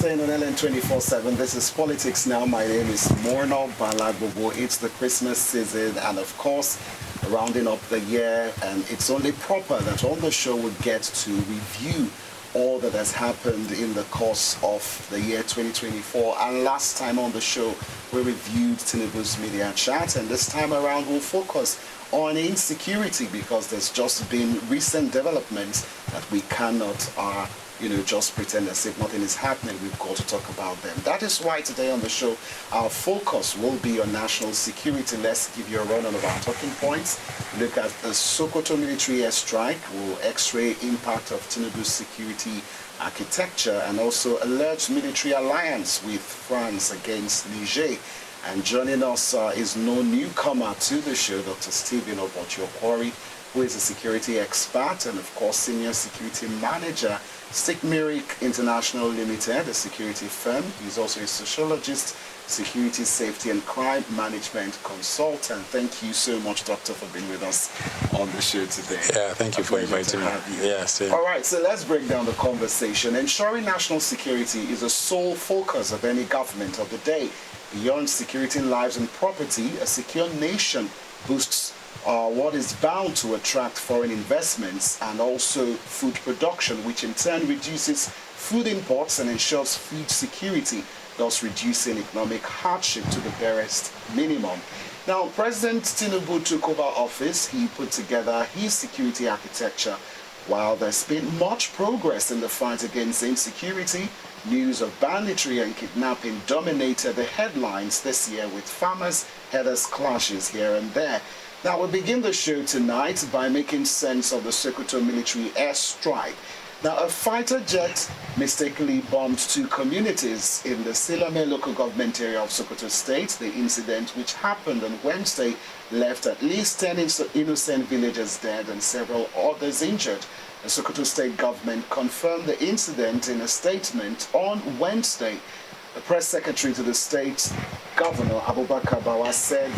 staying on LN 24/7. This is Politics Now. My name is Morno Balagobo. It's the Christmas season and, of course, rounding up the year. And it's only proper that on the show we get to review all that has happened in the course of the year 2024. And last time on the show, we reviewed Tinubu's media chat. And this time around, we'll focus on insecurity because there's just been recent developments that we cannot just pretend as if nothing is happening. We've got to talk about them. That is why today on the show, our focus will be on national security. Let's give you a run-on of our talking points. Look at the Sokoto military airstrike. We'll x-ray impact of Tinubu's security architecture and also alleged military alliance with France against Niger. And joining us is no newcomer to the show, Dr. Stephen Obochiokwori, who is a security expert and, of course, senior security manager, Stigmeric International Limited, a security firm. He's also a sociologist, security, safety, and crime management consultant. Thank you so much, Doctor, for being with us on the show today. Yeah, thank you for inviting me. Yes. Yeah. All right, so let's break down the conversation. Ensuring national security is a sole focus of any government of the day. Beyond security in lives and property, a secure nation boosts what is bound to attract foreign investments and also food production, which in turn reduces food imports and ensures food security, thus reducing economic hardship to the barest minimum. Now, President Tinubu took over office. He put together his security architecture. While there's been much progress in the fight against insecurity, news of banditry and kidnapping dominated the headlines this year, with farmers' herders clashes here and there. Now, we begin the show tonight by making sense of the Sokoto military airstrike. Now, a fighter jet mistakenly bombed two communities in the Silame local government area of Sokoto State. The incident, which happened on Wednesday, left at least 10 innocent villagers dead and several others injured. The Sokoto State government confirmed the incident in a statement on Wednesday. The press secretary to the state governor, Abubakar Bawa, said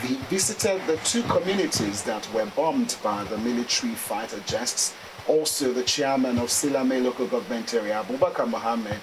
he visited the two communities that were bombed by the military fighter jets. Also, the chairman of Silame local government area, Abubakar Mohammed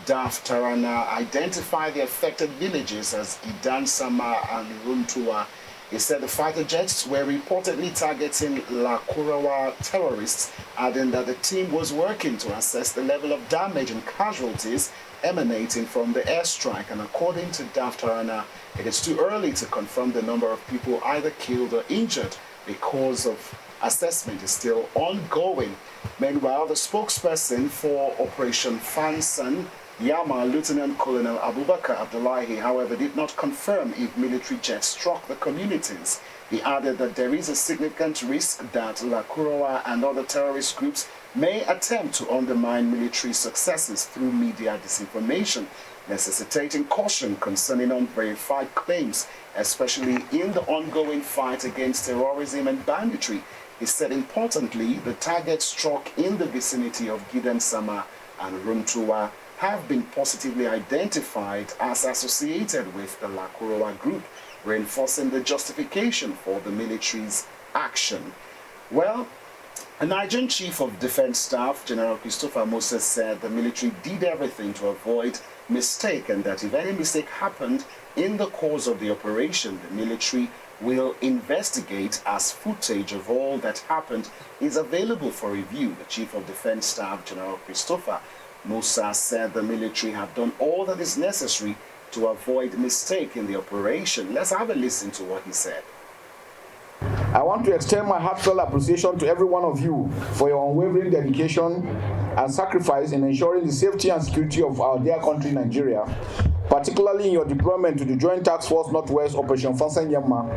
Daf Tarana, identified the affected villages as Gidan Sama and Runtua. He said the fighter jets were reportedly targeting Lakurawa terrorists, adding that the team was working to assess the level of damage and casualties emanating from the airstrike. And according to Daf Tarana, it is too early to confirm the number of people either killed or injured because of assessment is still ongoing. Meanwhile, the spokesperson for Operation Fansan Yama, Lieutenant Colonel Abubakar Abdullahi, however, did not confirm if military jets struck the communities. He added that there is a significant risk that Lakurawa and other terrorist groups may attempt to undermine military successes through media disinformation, necessitating caution concerning unverified claims, especially in the ongoing fight against terrorism and banditry. He said, importantly, the targets struck in the vicinity of Gidan Sama and Runtua have been positively identified as associated with the Lakurawa group, reinforcing the justification for the military's action. Well, a Nigerian Chief of Defense Staff, General Christopher Moses, said the military did everything to avoid mistake and that if any mistake happened in the course of the operation, the military will investigate as footage of all that happened is available for review. The Chief of Defense Staff, General Christopher Musa, said the military have done all that is necessary to avoid mistake in the operation. Let's have a listen to what he said. I want to extend my heartfelt appreciation to every one of you for your unwavering dedication and sacrifice in ensuring the safety and security of our dear country, Nigeria, particularly in your deployment to the Joint Task Force Northwest Operation Fansan Yama.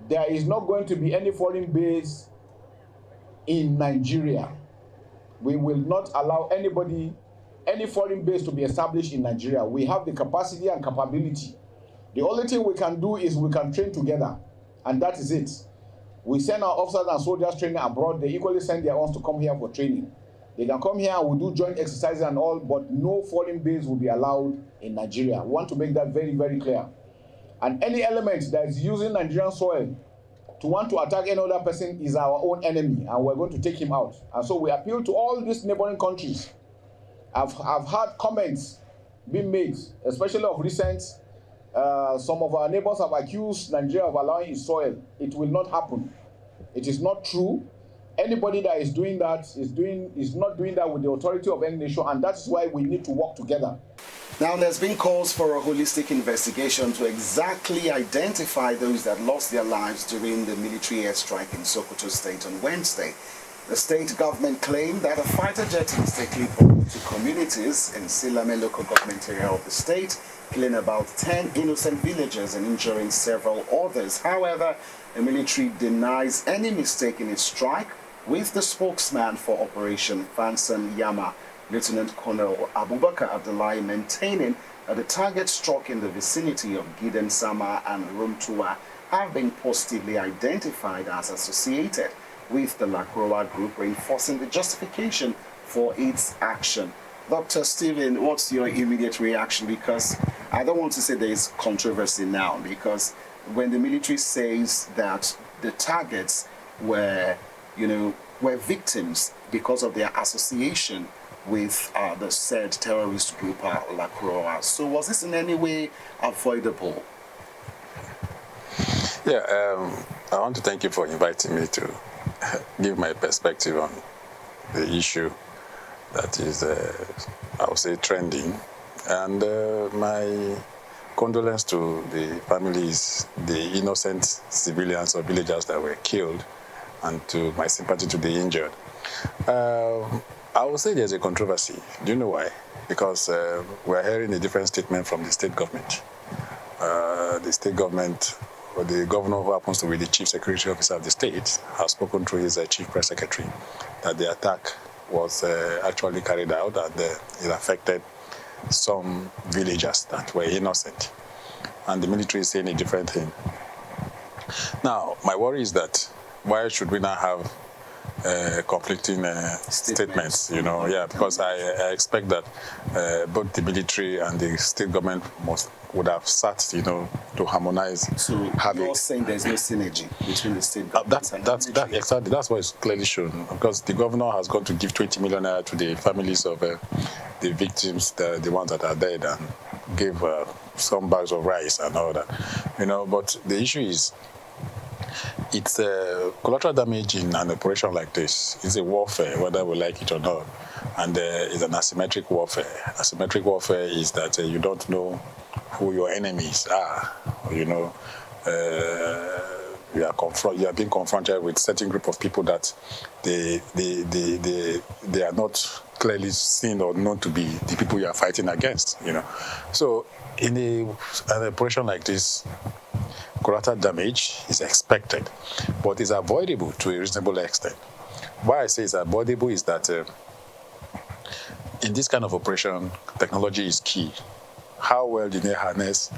There is not going to be any foreign base in Nigeria. We will not allow any foreign base to be established in Nigeria. We have the capacity and capability. The only thing we can do is we can train together, and that is it. We send our officers and soldiers training abroad. They equally send their own to come here for training. They can come here and we'll do joint exercises and all, but no foreign base will be allowed in Nigeria. We want to make that very, very clear. And any element that is using Nigerian soil to want to attack any other person is our own enemy, and we're going to take him out. And so we appeal to all these neighboring countries I've had comments being made, especially of recent. Some of our neighbors have accused Nigeria of allowing its soil. It will not happen. It is not true. Anybody that is doing that is not doing that with the authority of any nation, and that's why we need to work together. Now, there's been calls for a holistic investigation to exactly identify those that lost their lives during the military airstrike in Sokoto State on Wednesday. The state government claimed that a fighter jet mistakenly bombed two communities in Silame local government area of the state, killing about 10 innocent villagers and injuring several others. However, the military denies any mistake in its strike, with the spokesman for Operation Fansan Yama, Lieutenant Colonel Abubakar Abdullahi, maintaining that the targets struck in the vicinity of Gidan Sama and Rumtua have been positively identified as associated with the Lakrowa group, reinforcing the justification for its action. Dr. Stephen, what's your immediate reaction? Because I don't want to say there is controversy now, because when the military says that the targets were victims because of their association with the said terrorist group, Lakrowa. So was this in any way avoidable? Yeah, I want to thank you for inviting me to give my perspective on the issue that is, I would say, trending. And my condolence to the families, the innocent civilians or villagers that were killed, and to my sympathy to the injured. I would say there's a controversy. Do you know why? Because we're hearing a different statement from the state government. The state government, or the governor who happens to be the chief security officer of the state, has spoken through his chief press secretary that the attack was actually carried out and it affected some villagers that were innocent. And the military is saying a different thing. Now, my worry is that why should we not have conflicting statements? Because I expect that both the military and the state government would have sat, to harmonize. So you're saying there's no synergy between the state government and the military? Exactly. That's what is clearly shown, because the governor has gone to give 20 million naira to the families of the victims, the ones that are dead, and gave some bags of rice and all that. But the issue is, it's a collateral damage in an operation like this. It's a warfare, whether we like it or not. And it's an asymmetric warfare. Asymmetric warfare is that you don't know who your enemies are. You are being confronted with a certain group of people that they are not clearly seen or known to be the people you are fighting against. So in an operation like this, collateral damage is expected, but is avoidable to a reasonable extent. Why I say it's avoidable is that in this kind of operation, technology is key. How well do they harness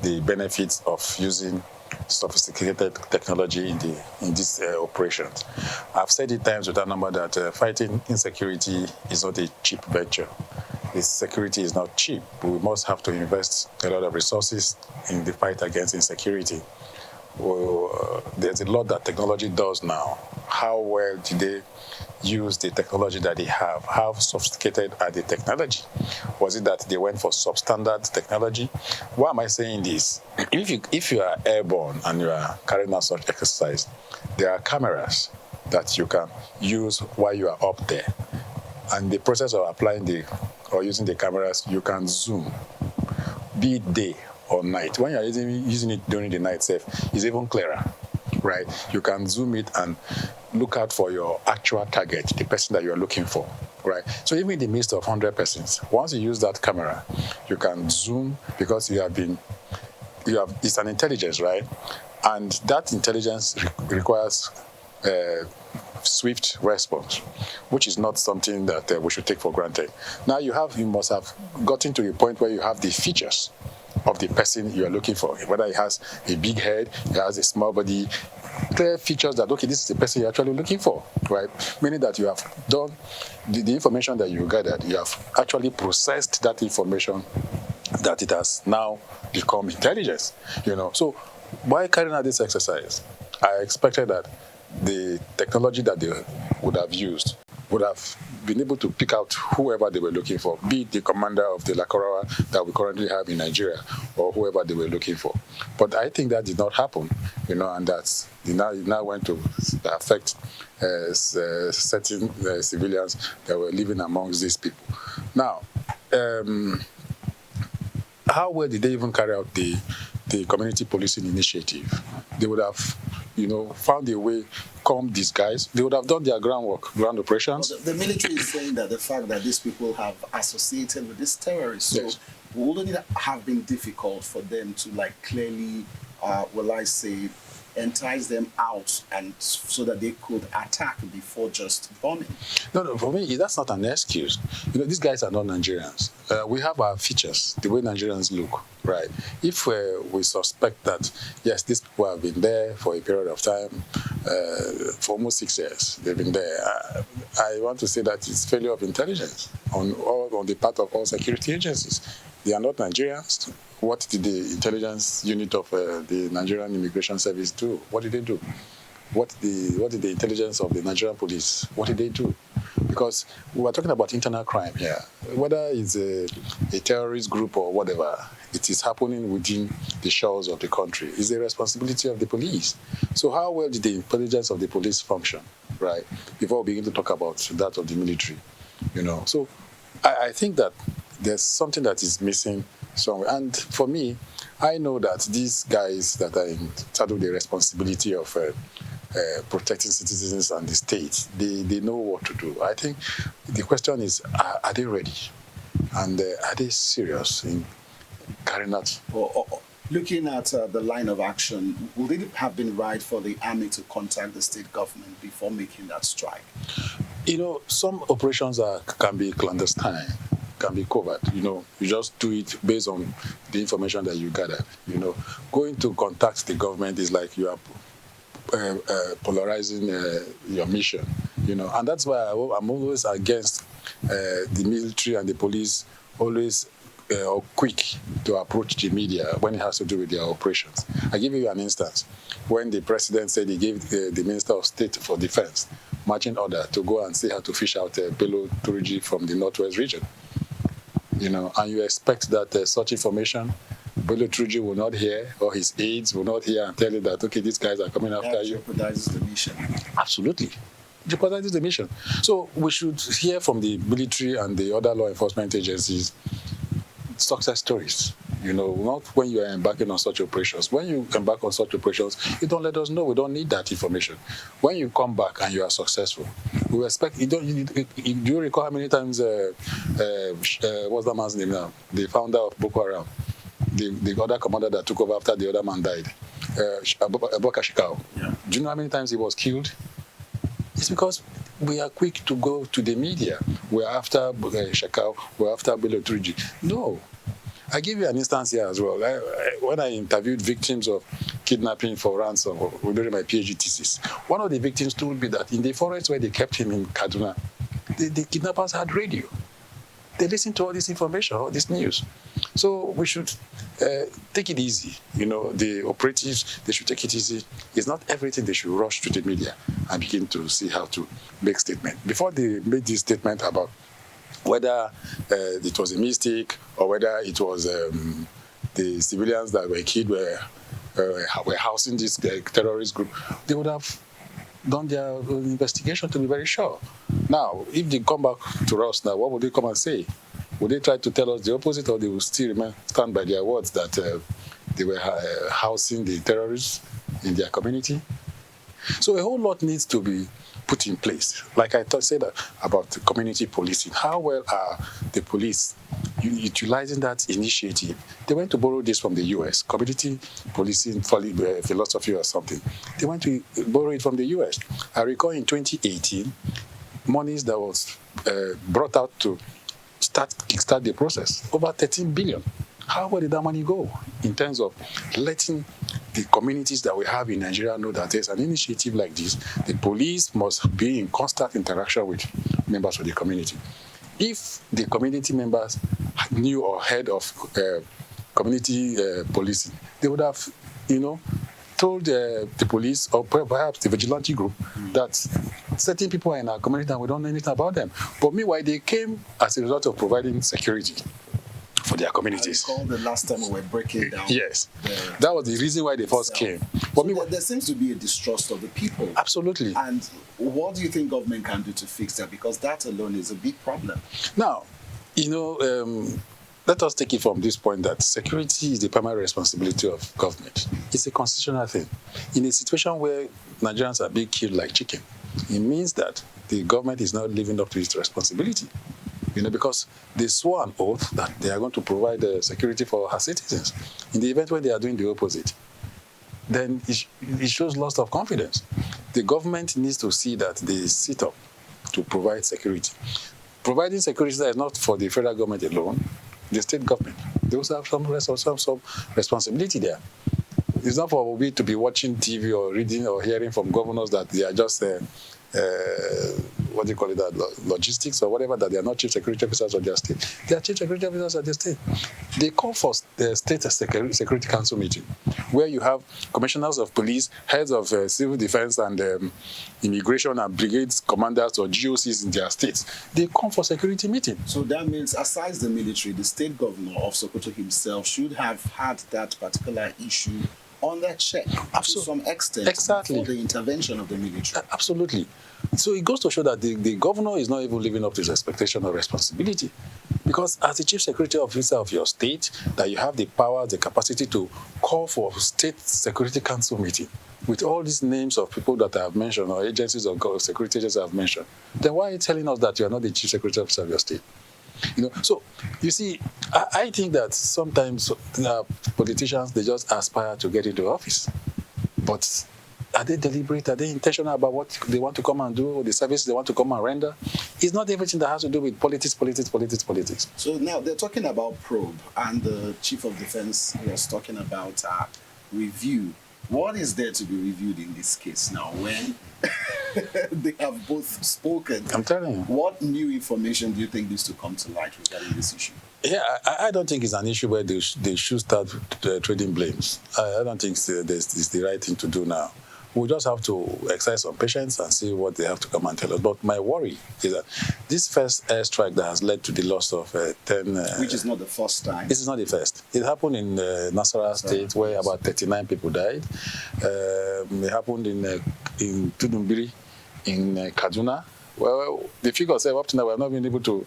the benefits of using sophisticated technology in these operations? I've said it times without number that fighting insecurity is not a cheap venture. This security is not cheap. We must have to invest a lot of resources in the fight against insecurity. There's a lot that technology does now. How well do they use the technology that they have? How sophisticated are the technology? Was it that they went for substandard technology? Why am I saying this? If you are airborne and you are carrying out such exercise, there are cameras that you can use while you are up there. And the process of applying or using the cameras, you can zoom, be it day or night. When you're using it during the night itself, it's even clearer, right? You can zoom it and look out for your actual target, the person that you're looking for, right? So even in the midst of 100 persons, once you use that camera, you can zoom, because it's an intelligence, right? And that intelligence requires swift response, which is not something that we should take for granted. Now you must have gotten to a point where you have the features of the person you are looking for, whether he has a big head, he has a small body, clear features that, okay, this is the person you're actually looking for, right? Meaning that you have done the information that you gathered, you have actually processed that information, that it has now become intelligence, So by carrying out this exercise, I expected that the technology that they would have used would have been able to pick out whoever they were looking for, be it the commander of the Lakurawa that we currently have in Nigeria or whoever they were looking for. But I think that did not happen, and that's it now went to affect certain civilians that were living amongst these people. Now, how well did they even carry out the community policing initiative? They would have, found a way, come disguised. They would have done their ground operations. Well, the military is saying that the fact that these people have associated with these terrorists, so Yes. wouldn't it have been difficult for them to clearly, entice them out and so that they could attack before just bombing? No, for me, that's not an excuse. These guys are not Nigerians. We have our features, the way Nigerians look, right? If we suspect that, yes, these people have been there for a period of time, for almost 6 years, they've been there. I want to say that it's failure of intelligence on the part of all security agencies. They are not Nigerians. What did the intelligence unit of the Nigerian Immigration Service do? What did they do? What did the intelligence of the Nigerian police, what did they do? Because we are talking about internal crime here. Whether it's a terrorist group or whatever, it is happening within the shores of the country. It's the responsibility of the police. So how well did the intelligence of the police function, right? Before we begin to talk about that of the military, So I think that there's something that is missing somewhere. And for me, I know that these guys that are entitled with the responsibility of protecting citizens and the state, they know what to do. I think the question is, are they ready? And are they serious in carrying out? Looking at the line of action, would it have been right for the army to contact the state government before making that strike? Some operations can be clandestine, can be covered. You just do it based on the information that you gather. Going to contact the government is like you are polarizing your mission. And that's why I'm always against the military and the police always quick to approach the media when it has to do with their operations. I give you an instance. When the president said he gave the Minister of State for Defense marching order to go and see how to fish out Bello Turiji from the Northwest region, and you expect that such information Bello Turiji will not hear, or his aides will not hear and tell you that, okay, these guys are coming after you. Jeopardizes the mission. Absolutely. Jeopardizes the mission. So we should hear from the military and the other law enforcement agencies success stories. Not when you are embarking on such operations. When you embark on such operations, you don't let us know. We don't need that information. When you come back and you are successful, we expect. Do you recall how many times? What's that man's name now? The founder of Boko Haram, the other commander that took over after the other man died, Abubakar Shekau. Yeah. Do you know how many times he was killed? It's because we are quick to go to the media. We're after Shekau, we're after Bello Turiji. No. I give you an instance here as well. When I interviewed victims of kidnapping for ransom during my PhD thesis, one of the victims told me that in the forest where they kept him in Kaduna, the kidnappers had radio. They listened to all this information, all this news. So we should take it easy. The operatives, they should take it easy. It's not everything they should rush to the media and begin to see how to make statement. Before they made this statement about whether it was a mistake or whether it was the civilians that were killed were housing this terrorist group, they would have done their investigation to be very sure. Now, if they come back to us now, what would they come and say? Would they try to tell us the opposite, or they will still stand by their words that they were housing the terrorists in their community? So a whole lot needs to be put in place. Like I said about community policing, how well are the police utilizing that initiative? They went to borrow this from the US, community policing philosophy or something. They went to borrow it from the US. I recall in 2018, monies that was brought out to kickstart the process, over 13 billion. How well did that money go in terms of letting the communities that we have in Nigeria know that there's an initiative like this? The police must be in constant interaction with members of the community. If the community members knew or heard of community policing, they would have, told the police or perhaps the vigilante group that certain people are in our community and we don't know anything about them. But meanwhile, they came as a result of providing security for their communities. I recall the last time we were breaking down. Yes. That was the reason why they first came. But so there seems to be a distrust of the people. Absolutely. And what do you think government can do to fix that? Because that alone is a big problem. Now, let us take it from this point that security is the primary responsibility of government. It's a constitutional thing. In a situation where Nigerians are being killed like chicken, it means that the government is not living up to its responsibility. Because they swore an oath that they are going to provide security for her citizens. In the event when they are doing the opposite, then it shows loss of confidence. The government needs to see that they sit up to provide security. Providing security is not for the federal government alone, the state government. They also have some responsibility there. It's not for we to be watching TV or reading or hearing from governors that they are just logistics or whatever, that they are not chief security officers of their state. They are chief security officers of their state. They call for the state security council meeting, where you have commissioners of police, heads of civil defense and immigration and brigades commanders or GOCs in their states. They come for security meeting. So that means, aside the military, the state governor of Sokoto himself should have had that particular issue on their check to some extent exactly. for the intervention of the military. Absolutely. So it goes to show that the governor is not even living up to his expectation or responsibility. Because as the chief security officer of your state, that you have the power, the capacity to call for state security council meeting with all these names of people that I have mentioned or agencies or security agencies I have mentioned, then why are you telling us that you are not the chief security officer of your state? So you see, I think that sometimes politicians, they just aspire to get into office. But are they deliberate? Are they intentional about what they want to come and do, or the services they want to come and render? It's not everything that has to do with politics. So now they're talking about probe, and the chief of defense was talking about review. What is there to be reviewed in this case now when they have both spoken? I'm telling you. What new information do you think needs to come to light regarding this issue? Yeah, I don't think it's an issue where they should start trading blames. I don't think it's the right thing to do now. We'll just have to exercise some patience and see what they have to come and tell us. But my worry is that this first airstrike that has led to the loss of 10... which is not the first time. This is not the first. It happened in Nasarawa State, where about 39 people died. It happened in Tinubu, in Kaduna. Well, the figures say up to now we have not been able to...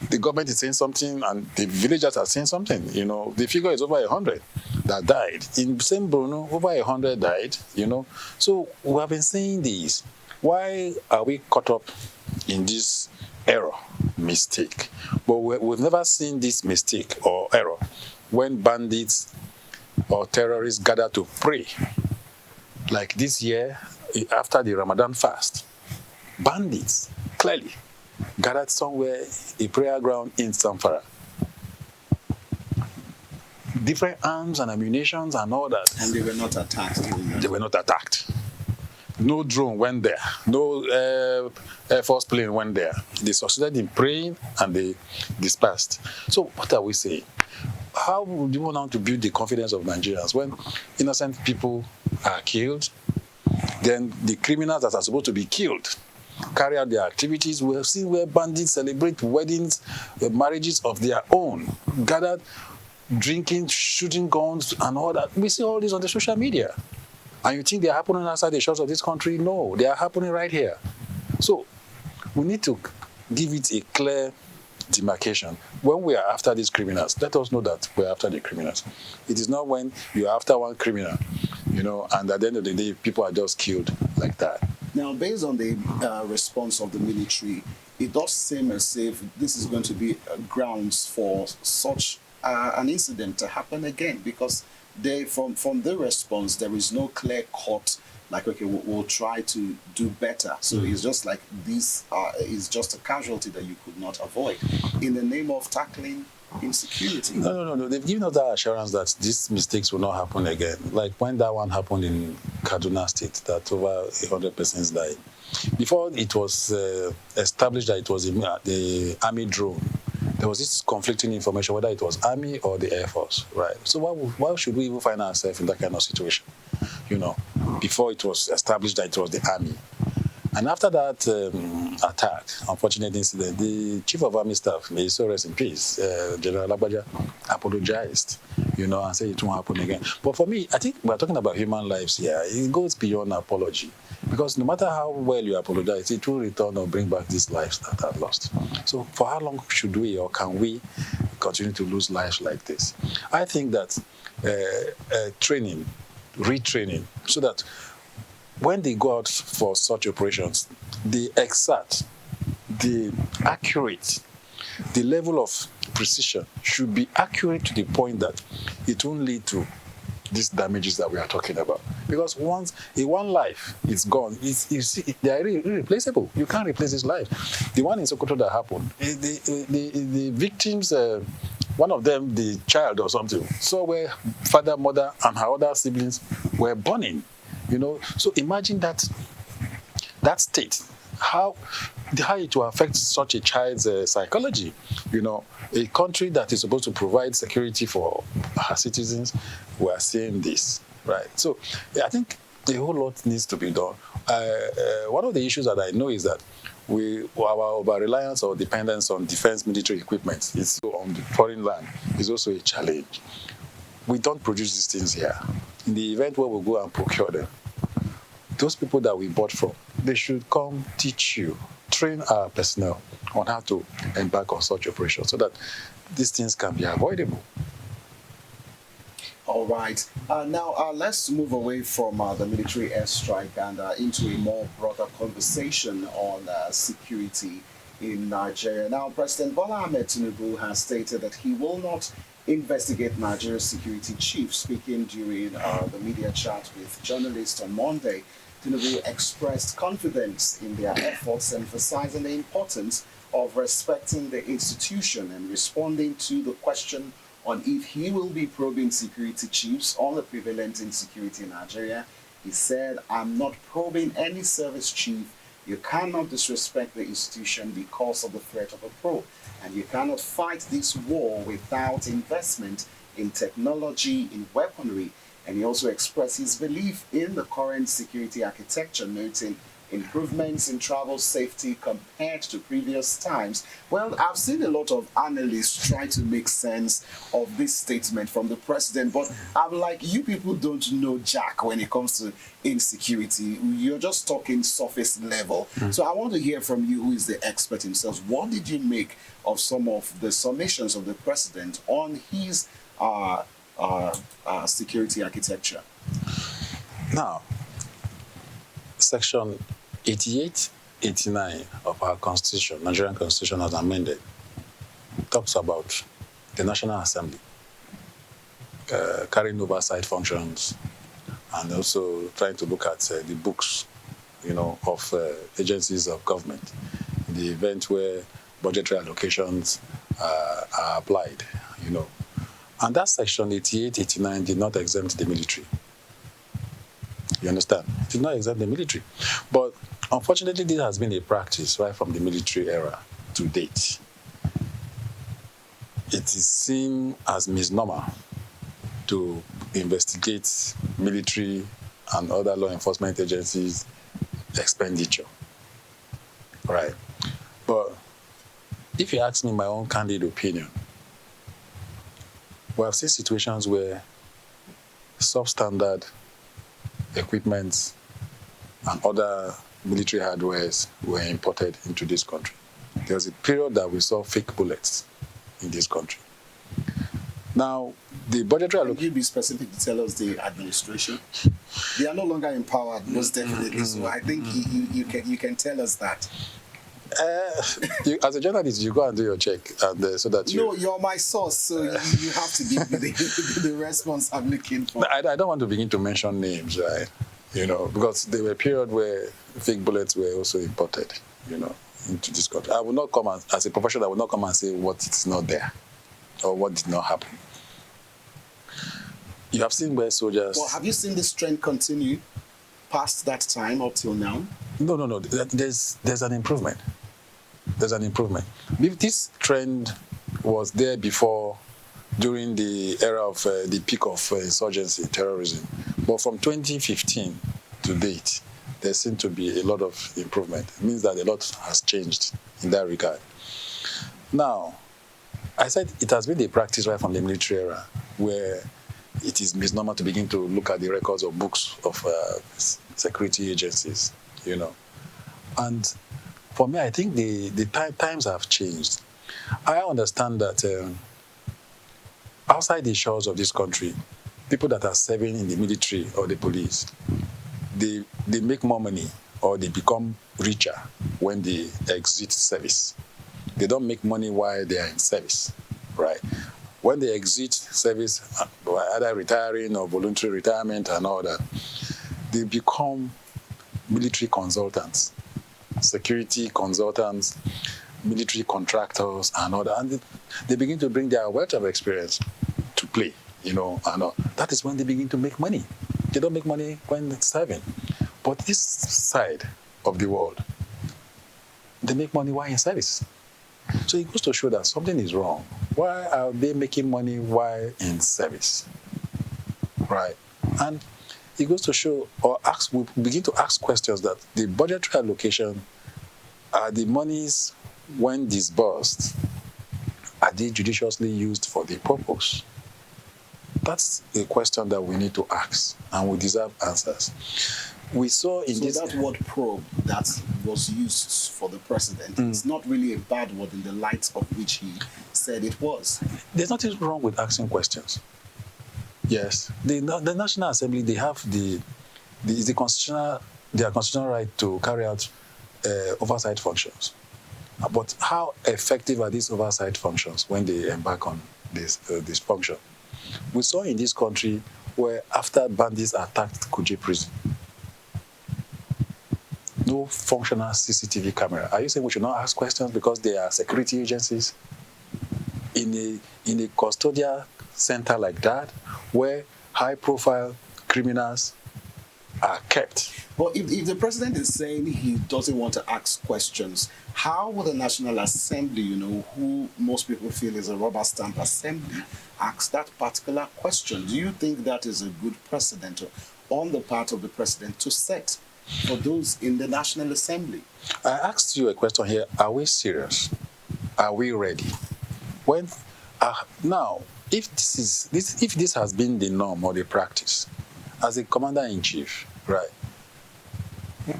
The government is saying something and the villagers are saying something. The figure is over 100 that died. In same Bruno, over 100 died, So we have been saying this. Why are we caught up in this error, mistake? But we've never seen this mistake or error when bandits or terrorists gather to pray. Like this year, after the Ramadan fast, bandits, clearly, gathered somewhere, a prayer ground in Zamfara. Different arms and ammunitions and all that. And they were not attacked. They were not attacked. No drone went there. No Air Force plane went there. They succeeded in praying and they dispersed. So what are we saying? How would you want to build the confidence of Nigerians when innocent people are killed? Then the criminals that are supposed to be killed carry out their activities. We have seen where bandits celebrate weddings, marriages of their own, gathered, drinking, shooting guns, and all that. We see all this on the social media. And you think they are happening outside the shores of this country? No, they are happening right here. So we need to give it a clear demarcation. When we are after these criminals, let us know that we're after the criminals. It is not when you're after one criminal, and at the end of the day, people are just killed like that. Now, based on the response of the military, it does seem as if this is going to be grounds for such an incident to happen again, because from the response, there is no clear cut, like, okay, we'll try to do better. So it's just like this is just a casualty that you could not avoid in the name of tackling insecurity. No. They've given us that assurance that these mistakes will not happen again. Like when that one happened in Kaduna State, that over 100 persons died. Before it was established that it was the army drone, there was this conflicting information whether it was army or the Air Force, right? So why should we even find ourselves in that kind of situation? Before it was established that it was the army. And after that attack, unfortunate incident, the Chief of Army Staff, may he so rest in peace, General Lagbaja, apologized, and said it won't happen again. But for me, I think we're talking about human lives here. It goes beyond apology. Because no matter how well you apologize, it will return or bring back these lives that are lost. So for how long should we or can we continue to lose lives like this? I think that training, retraining, so that when they go out for such operations, the exact, the accurate, the level of precision should be accurate to the point that it won't lead to these damages that we are talking about. Because once one life is gone, they are irreplaceable. You can't replace this life. The one in Sokoto that happened, the victims, one of them, the child or something, so where father, mother, and her other siblings were burning. So imagine that state, how it will affect such a child's psychology. A country that is supposed to provide security for her citizens, we are seeing this, right? So I think a whole lot needs to be done. One of the issues that I know is that our over-reliance or dependence on defense military equipment is on the foreign land is also a challenge. We don't produce these things here. In the event where we go and procure them, those people that we bought from, they should come teach you, train our personnel on how to embark on such operations so that these things can be avoidable. All right. Now, let's move away from the military airstrike and into a more broader conversation on security in Nigeria. Now, President Bola Ahmed Tinubu has stated that he will not investigate Nigeria's security chief. Speaking during the media chat with journalists on Monday, Tinubu expressed confidence in their efforts, emphasizing the importance of respecting the institution and responding to the question on if he will be probing security chiefs on the prevalent insecurity in Nigeria. He said, "I'm not probing any service chief. You cannot disrespect the institution because of the threat of a probe. And you cannot fight this war without investment in technology, in weaponry." And he also expressed his belief in the current security architecture, noting improvements in travel safety compared to previous times. Well, I've seen a lot of analysts try to make sense of this statement from the president, but I'm like, you people don't know jack when it comes to insecurity. You're just talking surface level. So I want to hear from you, who is the expert himself. What did you make of some of the summations of the president on his security architecture? Now, Section 88, 89 of our Constitution, Nigerian Constitution as amended, talks about the National Assembly carrying oversight functions and also trying to look at the books, of agencies of government in the event where budgetary allocations are applied, And that Section 88, 89 did not exempt the military. You understand? It did not exempt the military. But unfortunately, this has been a practice right from the military era to date. It is seen as misnomer to investigate military and other law enforcement agencies' expenditure. Right? But if you ask me my own candid opinion, we have seen situations where substandard equipment and other military hardwares were imported into this country. There was a period that we saw fake bullets in this country. Now, the budgetary allocation... Can you be specific to tell us the administration? They are no longer empowered, most definitely. So I think you can tell us that. As a journalist, you go and do your check, and so that you... No, you're my source, so you have to give me the response I'm looking for. I don't want to begin to mention names, right? Because there were a period where fake bullets were also imported, into this country. I will not come as a professional, I will not come and say what is not there or what did not happen. You have seen where soldiers... Well, have you seen this trend continue past that time up till now? No. There's an improvement. There's an improvement. This trend was there before, during the era of the peak of insurgency, terrorism. But from 2015 to date, there seems to be a lot of improvement. It means that a lot has changed in that regard. Now, I said it has been a practice right from the military era where it is misnomer to begin to look at the records or books of security agencies, And for me, I think the times have changed. I understand that outside the shores of this country, people that are serving in the military or the police, they make more money or they become richer when they exit service. They don't make money while they are in service, right? When they exit service, either retiring or voluntary retirement and all that, they become military consultants, security consultants, military contractors and all that. And they begin to bring their wealth of experience to play, and all. That is when they begin to make money. They don't make money when serving. But this side of the world, they make money while in service. So it goes to show that something is wrong. Why are they making money while in service? Right? And it goes to show, we begin to ask questions that the budgetary allocation, are the monies when disbursed, are they judiciously used for the purpose? That's a question that we need to ask, and we deserve answers. We saw in this... So that word probe that was used for the president, it's not really a bad word in the light of which he said it was. There's nothing wrong with asking questions. Yes. The National Assembly, they have their constitutional right to carry out oversight functions. But how effective are these oversight functions when they embark on this function? We saw in this country where after bandits attacked Kuje prison, no functional CCTV camera. Are you saying we should not ask questions because they are security agencies? In a custodial center like that, where high-profile criminals are kept. But if the president is saying he doesn't want to ask questions, how will the National Assembly, who most people feel is a rubber stamp assembly, ask that particular question? Do you think that is a good precedent on the part of the president to set for those in the National Assembly? I asked you a question here. Are we serious? Are we ready? Now, if this has been the norm or the practice, as a commander-in-chief, right?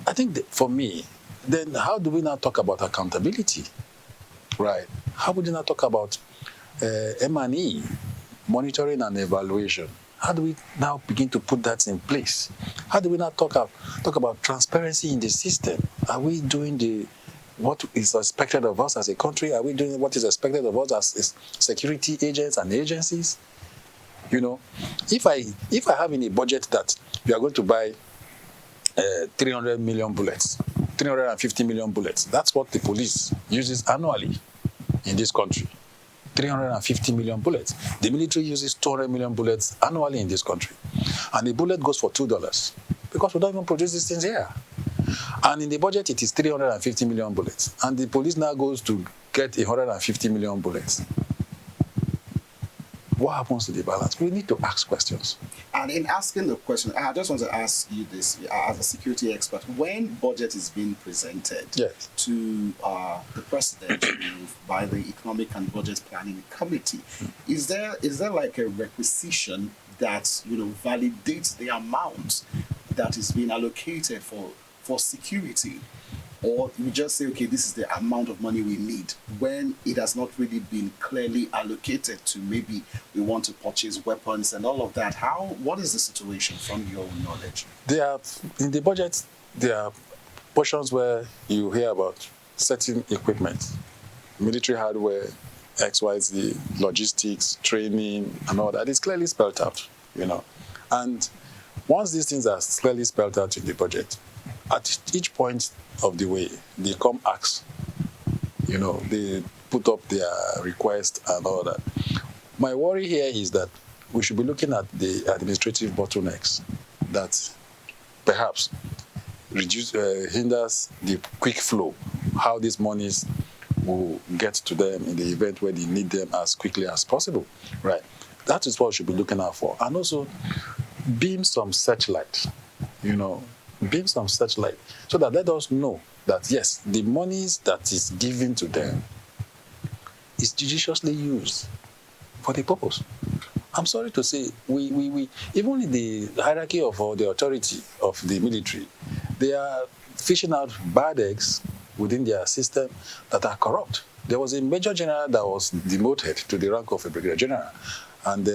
I think for me, then how do we now talk about accountability, right? How would you now talk about M&E, monitoring and evaluation? How do we now begin to put that in place? How do we now talk about transparency in the system? Are we doing what is expected of us as a country? Are we doing what is expected of us as security agents and agencies? If I have in a budget that we are going to buy 300 million bullets, 350 million bullets, that's what the police uses annually in this country. 350 million bullets. The military uses 200 million bullets annually in this country. And the bullet goes for $2 because we don't even produce these things here. And in the budget, it is 350 million bullets. And the police now goes to get 150 million bullets. What happens to the balance? We need to ask questions. And in asking the question, I just want to ask you this as a security expert. When budget is being presented to the president by the Economic and Budget Planning Committee, is there like a requisition that validates the amount that is being allocated for security? Or you just say, okay, this is the amount of money we need, when it has not really been clearly allocated to maybe we want to purchase weapons and all of that. What is the situation from your knowledge? In the budget, there are portions where you hear about certain equipment, military hardware, XYZ, logistics, training, and all that. It's clearly spelled out, And once these things are clearly spelled out in the budget, at each point of the way, they come ask, they put up their request and all that. My worry here is that we should be looking at the administrative bottlenecks that perhaps hinders the quick flow, how these monies will get to them in the event where they need them as quickly as possible, right? That is what we should be looking out for. And also, beam some searchlight, beam some searchlight so that let us know that, yes, the monies that is given to them is judiciously used for the purpose. I'm sorry to say, we even in the hierarchy of the authority of the military, they are fishing out bad eggs within their system that are corrupt. There was a major general that was demoted to the rank of a brigadier general. And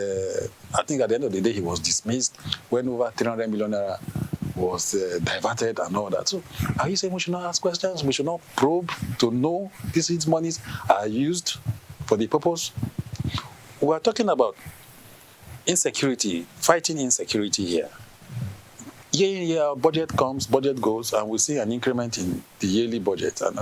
I think at the end of the day, he was dismissed when over 300 million naira was diverted and all that. So are you saying we should not ask questions? We should not probe to know these monies are used for the purpose? We are talking about insecurity, fighting insecurity here. Year in, year, budget comes, budget goes, and we see an increment in the yearly budget. And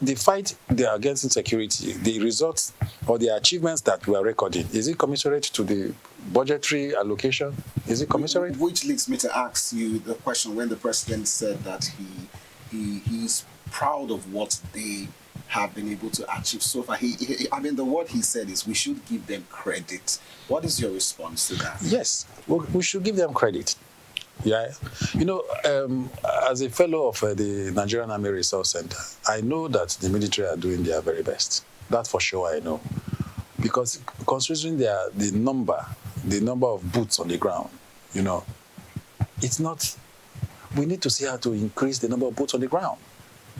the fight against insecurity, the results or the achievements that we are recording, is it commensurate to the budgetary allocation? Is it commensurate? Which leads me to ask you the question when the president said that he's proud of what they have been able to achieve so far. The word he said is we should give them credit. What is your response to that? Yes, we should give them credit. Yeah, as a fellow of the Nigerian Army Resource Center, I know that the military are doing their very best. That for sure I know, because considering the number of boots on the ground, it's not. We need to see how to increase the number of boots on the ground,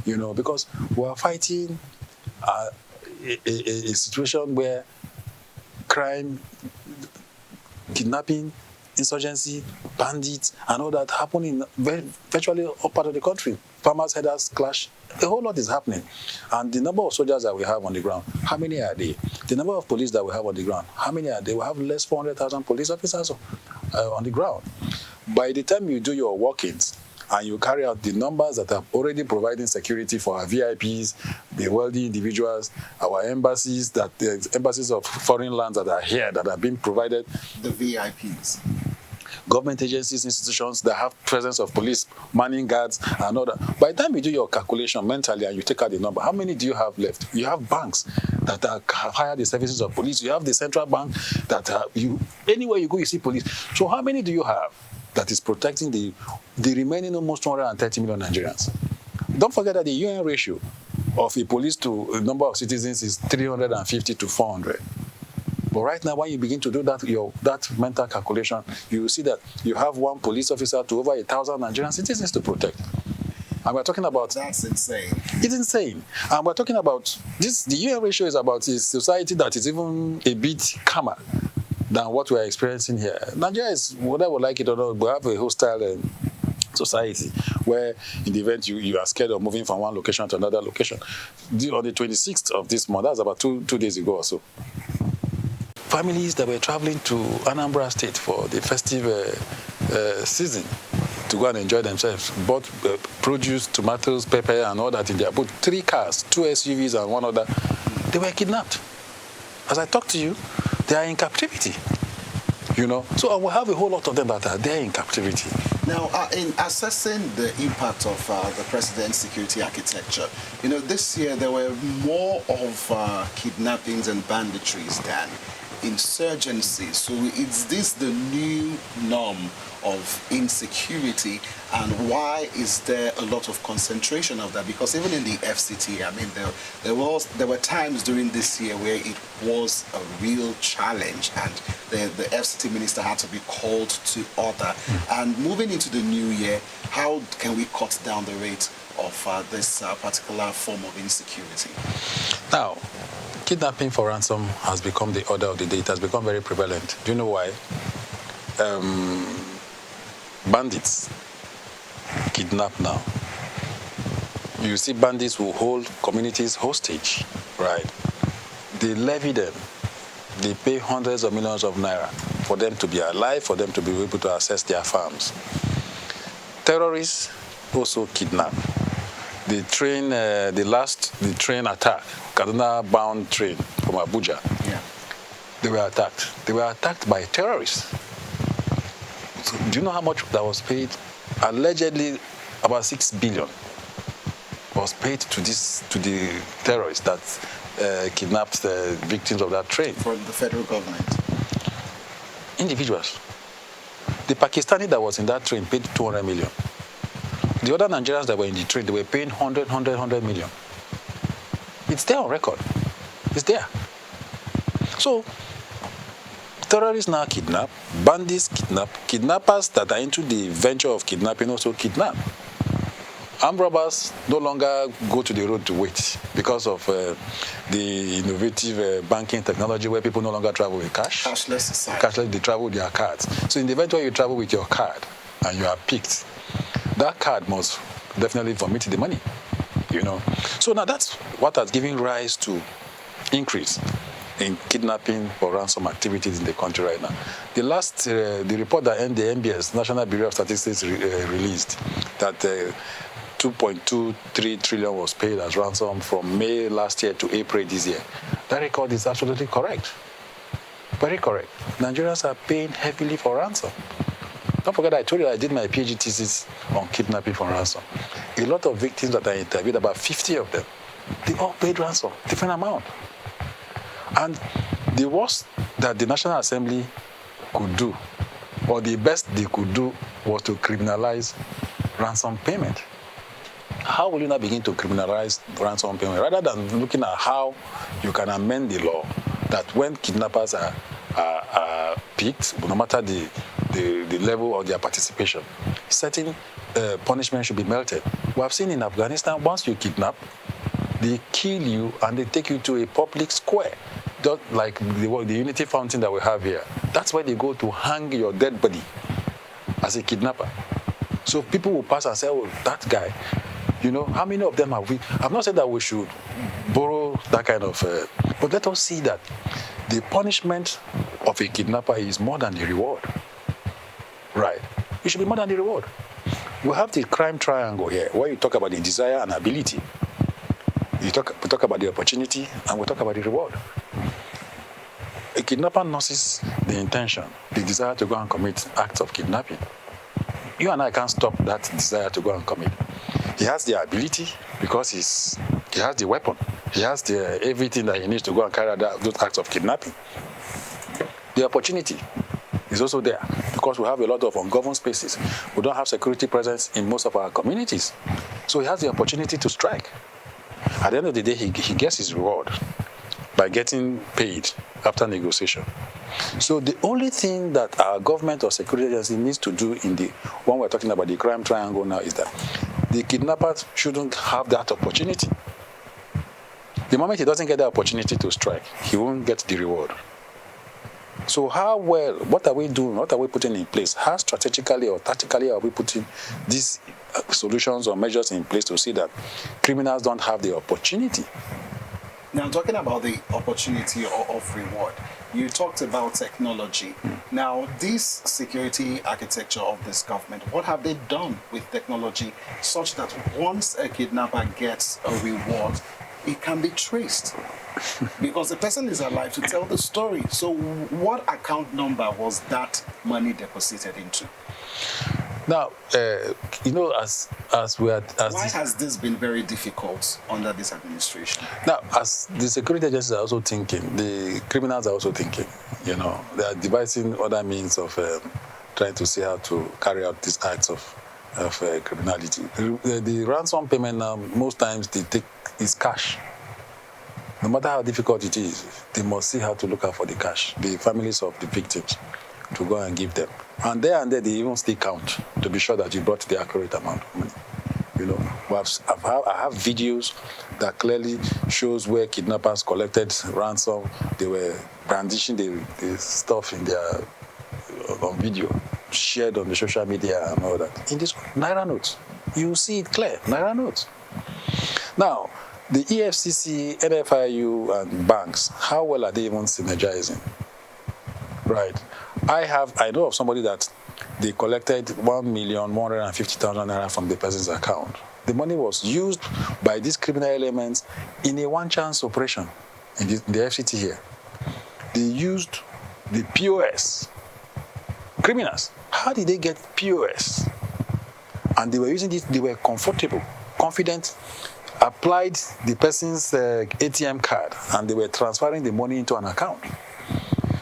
because we are fighting a situation where crime, kidnapping, insurgency, bandits, and all that happen in virtually all part of the country. Farmers' headers clash. A whole lot is happening. And the number of soldiers that we have on the ground, how many are they? The number of police that we have on the ground, how many are they? We have less 400,000 police officers on the ground. By the time you do your walk-ins and you carry out the numbers that are already providing security for our VIPs, the wealthy individuals, our embassies, the embassies of foreign lands that are here, that are being provided. The VIPs. Government agencies, institutions that have presence of police, manning guards, and all that. By the time you do your calculation mentally and you take out the number, how many do you have left? You have banks that hire the services of police. You have the central bank that anywhere you go, you see police. So how many do you have that is protecting the remaining almost 230 million Nigerians? Don't forget that the UN ratio of a police to a number of citizens is 350 to 400. But right now, when you begin to do that mental calculation, you will see that you have one police officer to over 1,000 Nigerian citizens to protect. And we're talking about... That's insane. It's insane. And we're talking about this. The UN ratio is about a society that is even a bit calmer than what we're experiencing here. Nigeria is, whether we like it or not, we have a hostile society where in the event you are scared of moving from one location to another location. On the 26th of this month, that's about two days ago or so, families that were traveling to Anambra State for the festive season to go and enjoy themselves bought produce, tomatoes, pepper, and all that in their boat. 3 cars, 2 SUVs, and one other. They were kidnapped. As I talk to you, they are in captivity. So we have a whole lot of them that are there in captivity. Now, in assessing the impact of the president's security architecture, this year there were more of kidnappings and banditries than insurgency. So is this the new norm of insecurity, and why is there a lot of concentration of that? Because even in the FCT, there were times during this year where it was a real challenge, and the FCT minister had to be called to order. And moving into the new year, how can we cut down the rate of this particular form of insecurity? Now, kidnapping for ransom has become the order of the day. It has become very prevalent. Do you know why? Bandits kidnap now. You see bandits who hold communities hostage, right? They levy them. They pay hundreds of millions of naira for them to be alive, for them to be able to access their farms. Terrorists also kidnap. The train attack, Kaduna-bound train from Abuja. Yeah. They were attacked. They were attacked by terrorists. So do you know how much that was paid? Allegedly, about 6 billion was paid to the terrorists that kidnapped the victims of that train. From the federal government? Individuals. The Pakistani that was in that train paid 200 million. The other Nigerians that were in the train, they were paying 100 million. It's there on record. It's there. So, terrorists now kidnap, bandits kidnap, kidnappers that are into the venture of kidnapping also kidnap. Armed robbers no longer go to the road to wait because of the innovative banking technology where people no longer travel with cash. Cashless society. Cashless, they travel with their cards. So in the event where you travel with your card and you are picked, that card must definitely vomit the money, you know. So now that's what has given rise to increase in kidnapping or ransom activities in the country right now. The last, the report that the NBS, National Bureau of Statistics, released, that 2.23 trillion was paid as ransom from May last year to April this year. That record is absolutely correct. Very correct. Nigerians are paying heavily for ransom. Don't forget, I told you I did my PhD thesis on kidnapping for ransom. A lot of victims that I interviewed, about 50 of them, they all paid ransom, different amount. And the worst that the National Assembly could do, or the best they could do, was to criminalize ransom payment. How will you not begin to criminalize ransom payment rather than looking at how you can amend the law that when kidnappers are picked, no matter the level of their participation, certain punishment should be melted. We have seen in Afghanistan, once you kidnap, they kill you and they take you to a public square, just like the Unity Fountain that we have here. That's where they go to hang your dead body as a kidnapper. So people will pass and say, oh, that guy, you know, how many of them have we? I've not said that we should borrow that kind of, but let us see that the punishment of a kidnapper is more than the reward. Right? It should be more than the reward. We have the crime triangle here, where you talk about the desire and ability. We talk about the opportunity, and we talk about the reward. A kidnapper nurses the intention, the desire to go and commit acts of kidnapping. You and I can't stop that desire to go and commit. He has the ability because he has the weapon. He has everything that he needs to go and carry out those acts of kidnapping. The opportunity is also there because we have a lot of ungoverned spaces. We don't have security presence in most of our communities. So he has the opportunity to strike. At the end of the day, he gets his reward by getting paid after negotiation. So the only thing that our government or security agency needs to do in the one we're talking about, the crime triangle now, is that the kidnappers shouldn't have that opportunity. The moment he doesn't get the opportunity to strike, he won't get the reward. So what are we doing? What are we putting in place? How strategically or tactically are we putting these solutions or measures in place to see that criminals don't have the opportunity? Now, talking about the opportunity of reward, you talked about technology. Now, this security architecture of this government, what have they done with technology such that once a kidnapper gets a reward, it can be traced? Because the person is alive to tell the story. So what account number was that money deposited into? Now, you know, why has this been very difficult under this administration? Now, as the security agencies are also thinking, the criminals are also thinking, you know, they are devising other means of trying to see how to carry out these acts of criminality. The ransom payment now, most times they take is cash. No matter how difficult it is, they must see how to look out for the cash, the families of the victims, to go and give them. And there they even still count to be sure that you brought the accurate amount of money. You know, I have videos that clearly shows where kidnappers collected ransom. They were brandishing the stuff in their on video, shared on the social media and all that. In this Naira notes, you see it clear, Naira notes. Now, the EFCC, NFIU, and banks, how well are they even synergizing? Right. I know of somebody that they collected 1,150,000 naira from the person's account. The money was used by these criminal elements in a one-chance operation in the FCT here. They used the POS. Criminals, how did they get POS? And they were using it, they were comfortable, confident, applied the person's ATM card, and they were transferring the money into an account.